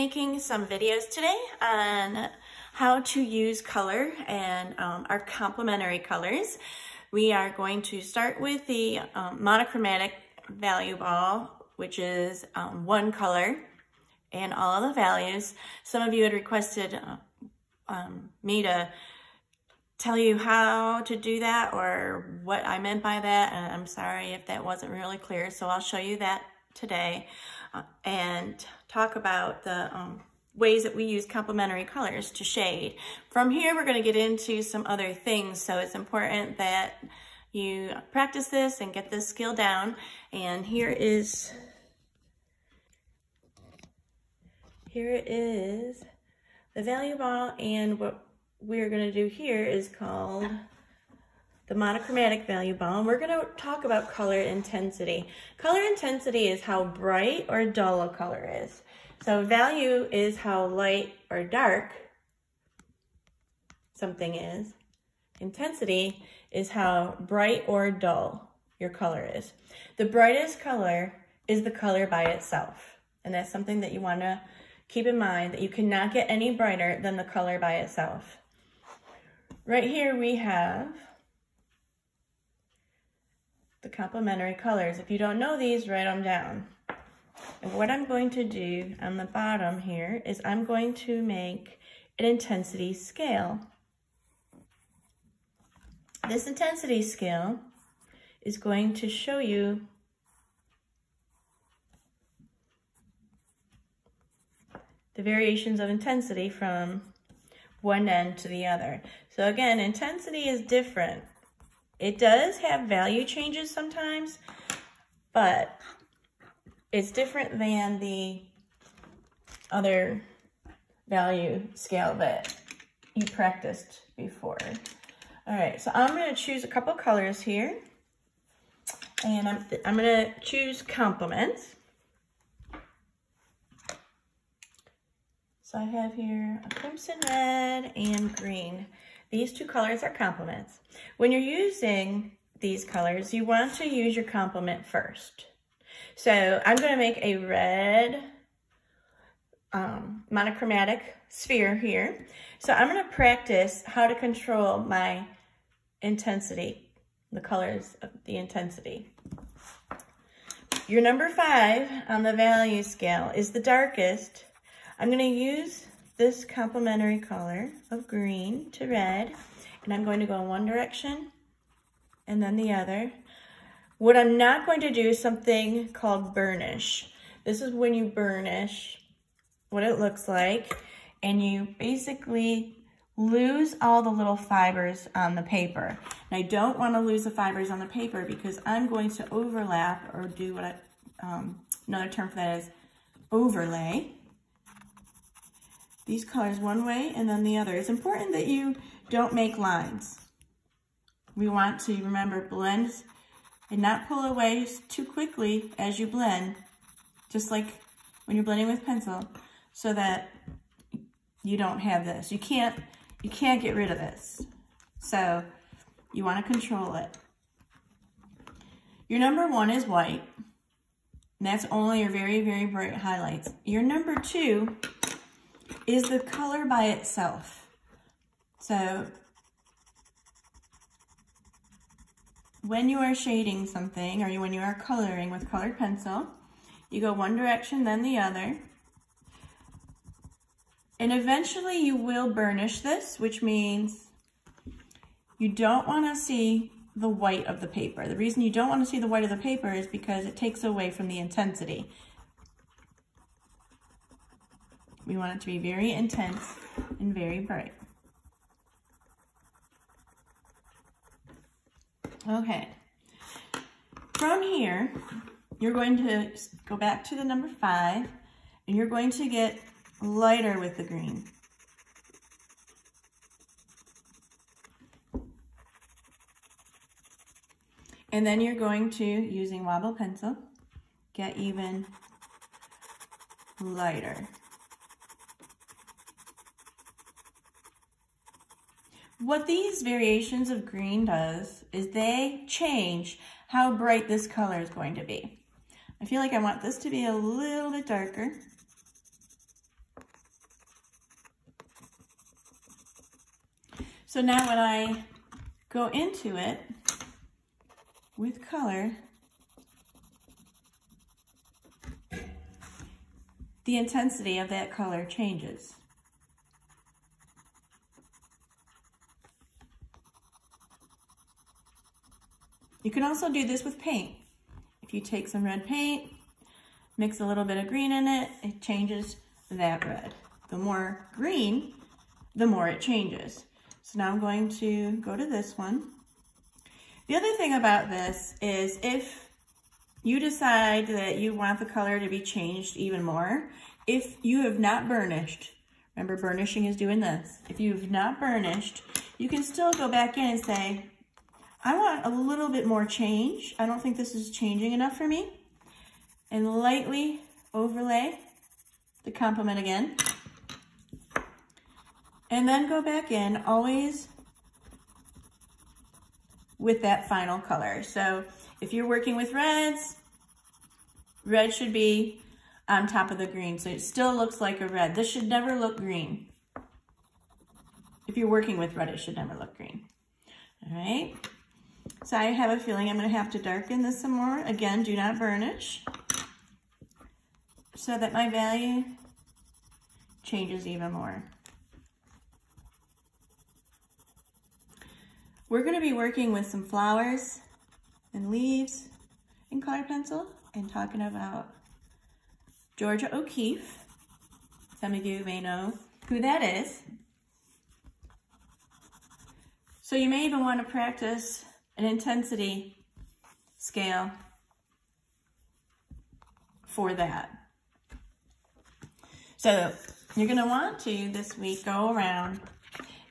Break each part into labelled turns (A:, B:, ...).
A: making some videos today on how to use color and our complementary colors. We are going to start with the monochromatic value ball, which is one color and all of the values. Some of you had requested me to tell you how to do that or what I meant by that, and I'm sorry if that wasn't really clear, so I'll show you that today and talk about the ways that we use complementary colors to shade. From here, we're going to get into some other things, so it's important that you practice this and get this skill down. And here is the value ball, and what we're going to do here is called the monochromatic value ball, and we're going to talk about color intensity. Color intensity is how bright or dull a color is. So value is how light or dark something is. Intensity is how bright or dull your color is. The brightest color is the color by itself, and that's something that you want to keep in mind, that you cannot get any brighter than the color by itself. Right here we have the complementary colors. If you don't know these, write them down. And what I'm going to do on the bottom here is I'm going to make an intensity scale. This intensity scale is going to show you the variations of intensity from one end to the other. So again, intensity is different. It does have value changes sometimes, but it's different than the other value scale that you practiced before. All right, so I'm going to choose a couple colors here, and I'm going to choose complements. So I have here a crimson red and green. These two colors are complements. When you're using these colors, you want to use your complement first. So I'm going to make a red monochromatic sphere here. So I'm going to practice how to control my intensity, the colors of the intensity. Your number 5 on the value scale is the darkest. I'm going to use this complementary color of green to red, and I'm going to go in one direction and then the other. What I'm not going to do is something called burnish. This is when you burnish, what it looks like, and you basically lose all the little fibers on the paper. And I don't want to lose the fibers on the paper because I'm going to overlap, or do what another term for that is overlay these colors one way and then the other. It's important that you don't make lines. We want to, remember, blend and not pull away too quickly as you blend, just like when you're blending with pencil, so that you don't have this. You can't get rid of this. So you want to control it. Your number 1 is white, and that's only your very, very bright highlights. Your number 2 is the color by itself. So when you are shading something, or when you are coloring with colored pencil, you go one direction, then the other. And eventually you will burnish this, which means you don't want to see the white of the paper. The reason you don't want to see the white of the paper is because it takes away from the intensity. We want it to be very intense and very bright. Okay. From here, you're going to go back to the number 5, and you're going to get lighter with the green. And then you're going to, using wobble pencil, get even lighter. What these variations of green does is they change how bright this color is going to be. I feel like I want this to be a little bit darker. So now when I go into it with color, the intensity of that color changes. You can also do this with paint. If you take some red paint, mix a little bit of green in it, it changes that red. The more green, the more it changes. So now I'm going to go to this one. The other thing about this is if you decide that you want the color to be changed even more, if you have not burnished, remember burnishing is doing this. If you've not burnished, you can still go back in and say, I want a little bit more change. I don't think this is changing enough for me. And lightly overlay the complement again. And then go back in, always with that final color. So if you're working with reds, red should be on top of the green. So it still looks like a red. This should never look green. If you're working with red, it should never look green. All right. So I have a feeling I'm going to have to darken this some more. Again, do not burnish so that my value changes even more. We're going to be working with some flowers and leaves in color pencil and talking about Georgia O'Keeffe. Some of you may know who that is. So you may even want to practice an intensity scale for that. So you're going to want to this week go around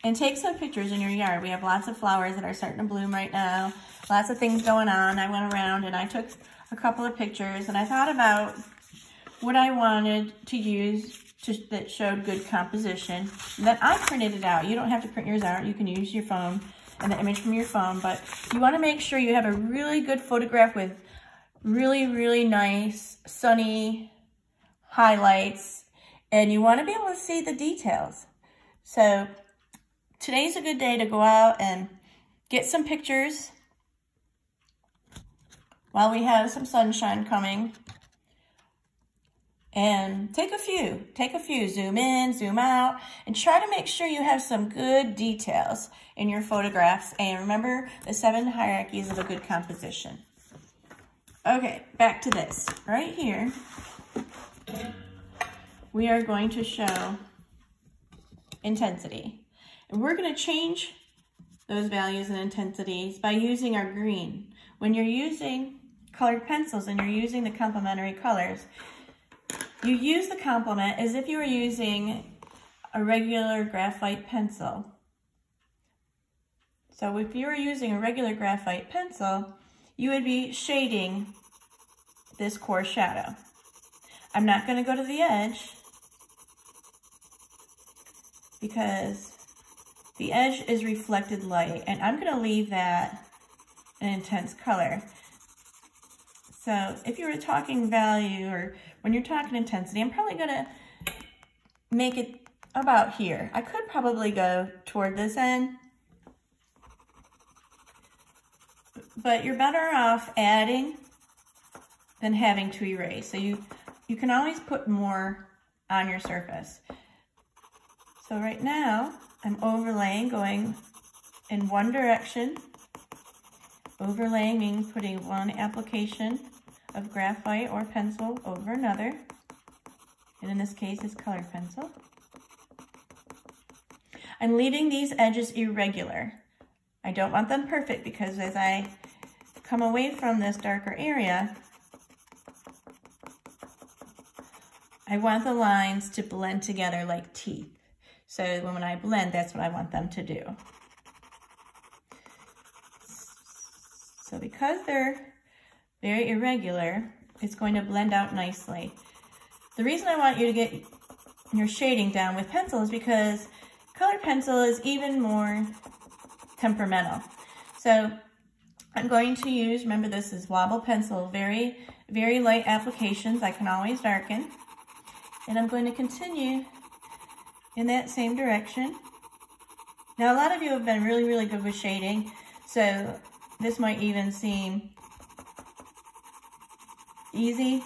A: and take some pictures in your yard. We have lots of flowers that are starting to bloom right now, lots of things going on. I went around and I took a couple of pictures and I thought about what I wanted to use that showed good composition. And then I printed it out. You don't have to print yours out. You can use your phone and the image from your phone, but you want to make sure you have a really good photograph with really, really nice sunny highlights, and you want to be able to see the details. So today's a good day to go out and get some pictures while we have some sunshine coming. And take a few, zoom in, zoom out, and try to make sure you have some good details in your photographs. And remember the 7 hierarchies of a good composition. Okay, back to this. Right here, we are going to show intensity. And we're going to change those values and intensities by using our green. When you're using colored pencils and you're using the complementary colors, you use the complement as if you were using a regular graphite pencil. So if you were using a regular graphite pencil, you would be shading this core shadow. I'm not going to go to the edge because the edge is reflected light, and I'm going to leave that an intense color. So if you were talking value or when you're talking intensity, I'm probably going to make it about here. I could probably go toward this end, but you're better off adding than having to erase. So you can always put more on your surface. So right now, I'm overlaying, going in one direction. Overlaying means putting one application of graphite or pencil over another. And in this case, it's colored pencil. I'm leaving these edges irregular. I don't want them perfect because as I come away from this darker area, I want the lines to blend together like teeth. So when I blend, that's what I want them to do. So because they're very irregular, it's going to blend out nicely. The reason I want you to get your shading down with pencil is because colored pencil is even more temperamental. So I'm going to use, remember this is wobble pencil, very, very light applications. I can always darken. And I'm going to continue in that same direction Now, a lot of you have been really, really good with shading, so this might even seem easy,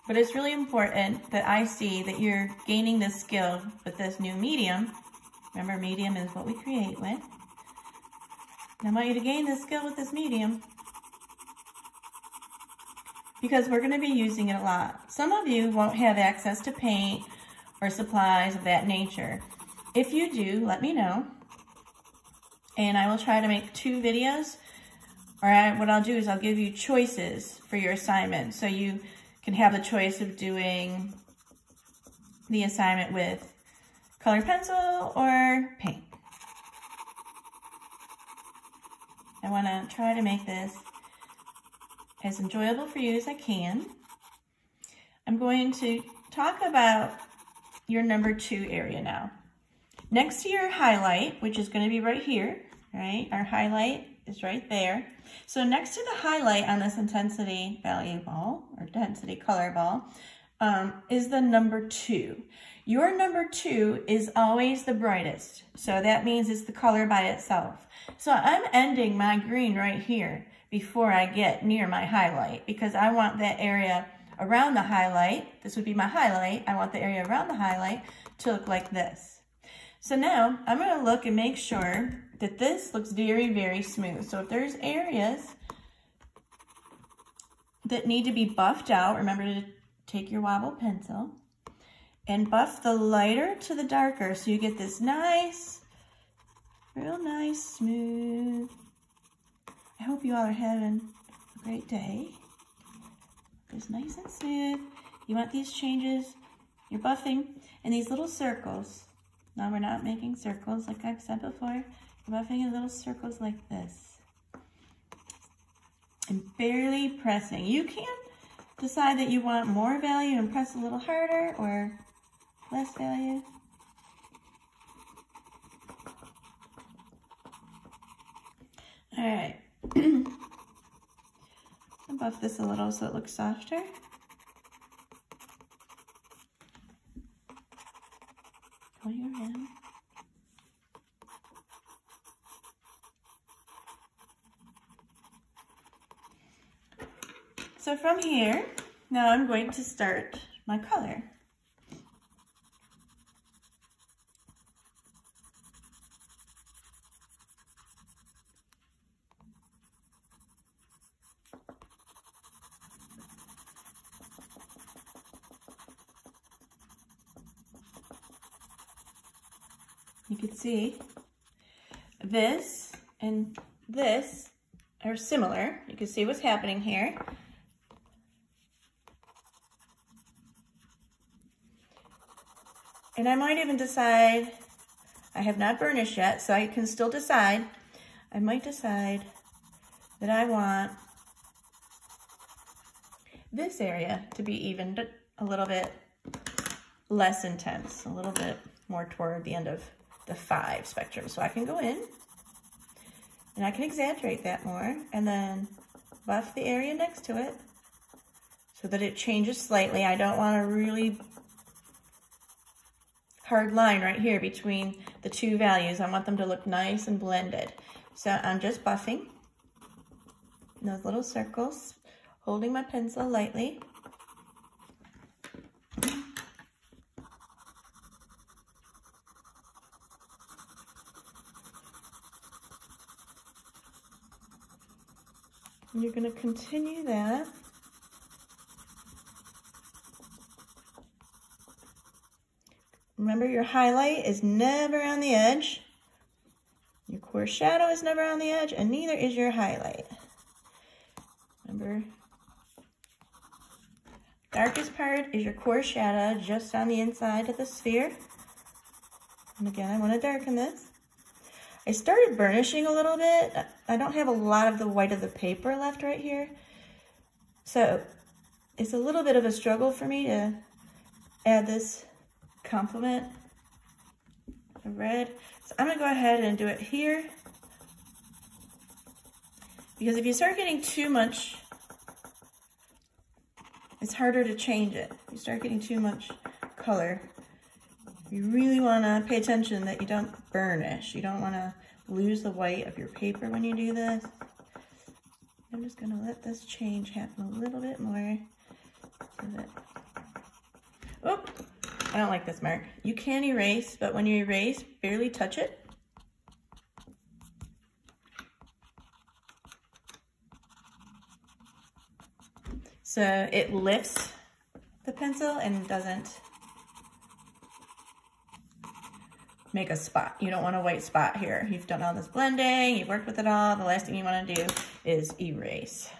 A: but it's really important that I see that you're gaining this skill with this new medium. Remember, medium is what we create with. And I want you to gain this skill with this medium because we're going to be using it a lot. Some of you won't have access to paint or supplies of that nature. If you do, let me know, and I will try to make 2 videos, or what I'll do is I'll give you choices for your assignment, so you can have the choice of doing the assignment with colored pencil or paint. I want to try to make this as enjoyable for you as I can. I'm going to talk about your number 2 area now. Next to your highlight, which is going to be right here, right? Our highlight is right there. So next to the highlight on this intensity value ball, or density color ball, is the number 2. Your number 2 is always the brightest. So that means it's the color by itself. So I'm ending my green right here before I get near my highlight, because I want that area around the highlight, this would be my highlight, I want the area around the highlight to look like this. So now I'm going to look and make sure that this looks very, very smooth. So if there's areas that need to be buffed out, remember to take your wobble pencil and buff the lighter to the darker so you get this nice, real nice, smooth. I hope you all are having a great day. It's nice and smooth. You want these changes, you're buffing, and these little circles. Now we're not making circles like I've said before. You're buffing in little circles like this. And barely pressing. You can decide that you want more value and press a little harder or less value. All right. I'll buff this a little so it looks softer. Going around. So from here, now I'm going to start my color. You can see this and this are similar. You can see what's happening here. And I might even decide, I have not burnished yet, so I can still decide. I might decide that I want this area to be even a little bit less intense, a little bit more toward the end of the 5 spectrum. So I can go in and I can exaggerate that more and then buff the area next to it so that it changes slightly. I don't want a really hard line right here between the 2 values. I want them to look nice and blended. So I'm just buffing those little circles, holding my pencil lightly. And you're going to continue that. Remember, your highlight is never on the edge. Your core shadow is never on the edge, and neither is your highlight. Remember, darkest part is your core shadow just on the inside of the sphere. And again, I want to darken this. I started burnishing a little bit. I don't have a lot of the white of the paper left right here. So it's a little bit of a struggle for me to add this complement of red. So I'm going to go ahead and do it here. Because if you start getting too much, it's harder to change it. You start getting too much color. You really want to pay attention that you don't burnish. You don't want to lose the white of your paper when you do this. I'm just going to let this change happen a little bit more. So that, oh, I don't like this mark. You can erase, but when you erase, barely touch it. So it lifts the pencil and doesn't make a spot. You don't want a white spot here. You've done all this blending, you've worked with it all. The last thing you want to do is erase.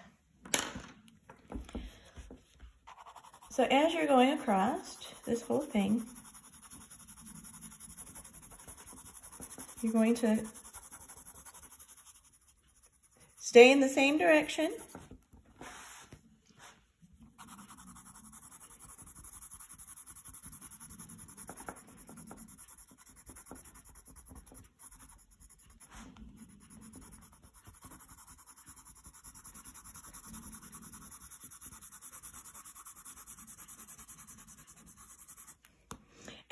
A: So as you're going across this whole thing, you're going to stay in the same direction.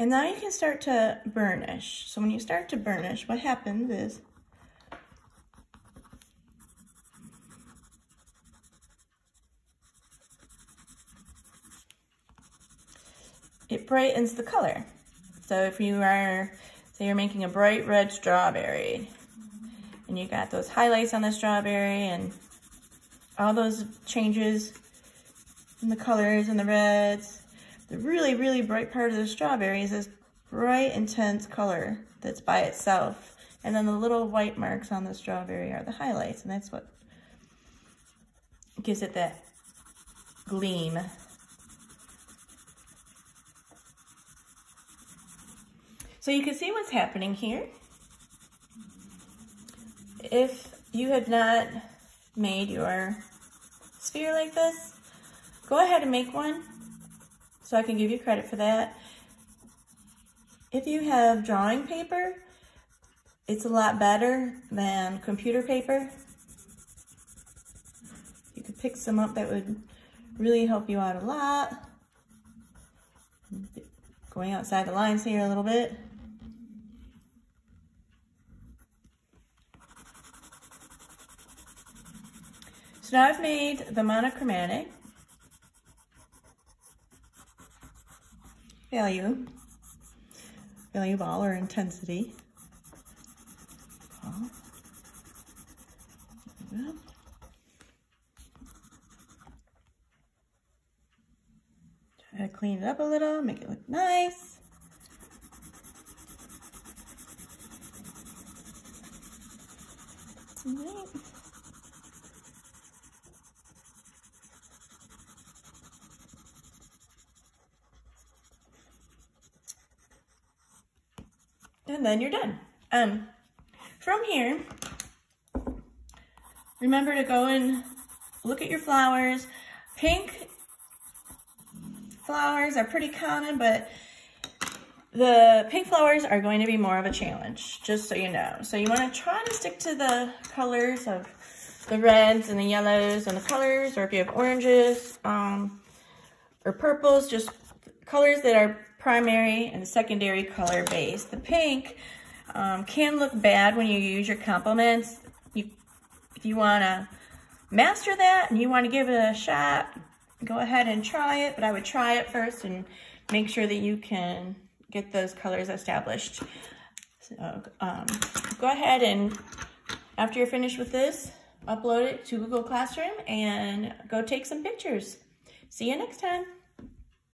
A: And now you can start to burnish. So when you start to burnish, what happens is it brightens the color. So if you are, say you're making a bright red strawberry, and you got those highlights on the strawberry and all those changes in the colors and the reds, the really, really bright part of the strawberry is this bright, intense color that's by itself. And then the little white marks on the strawberry are the highlights, and that's what gives it that gleam. So you can see what's happening here. If you have not made your sphere like this, go ahead and make one, so I can give you credit for that. If you have drawing paper, it's a lot better than computer paper. You could pick some up that would really help you out a lot. Going outside the lines here a little bit. So now I've made the monochromatic value ball or intensity. Try to clean it up a little, make it look nice. All right. And then you're done. From here, remember to go and look at your flowers. Pink flowers are pretty common, but the pink flowers are going to be more of a challenge, just so you know. So you want to try to stick to the colors of the reds and the yellows and the colors, or if you have oranges or purples, just colors that are primary and secondary color base. The pink can look bad when you use your complements. If you want to master that and you want to give it a shot, go ahead and try it, but I would try it first and make sure that you can get those colors established. So go ahead and after you're finished with this, upload it to Google Classroom and go take some pictures. See you next time.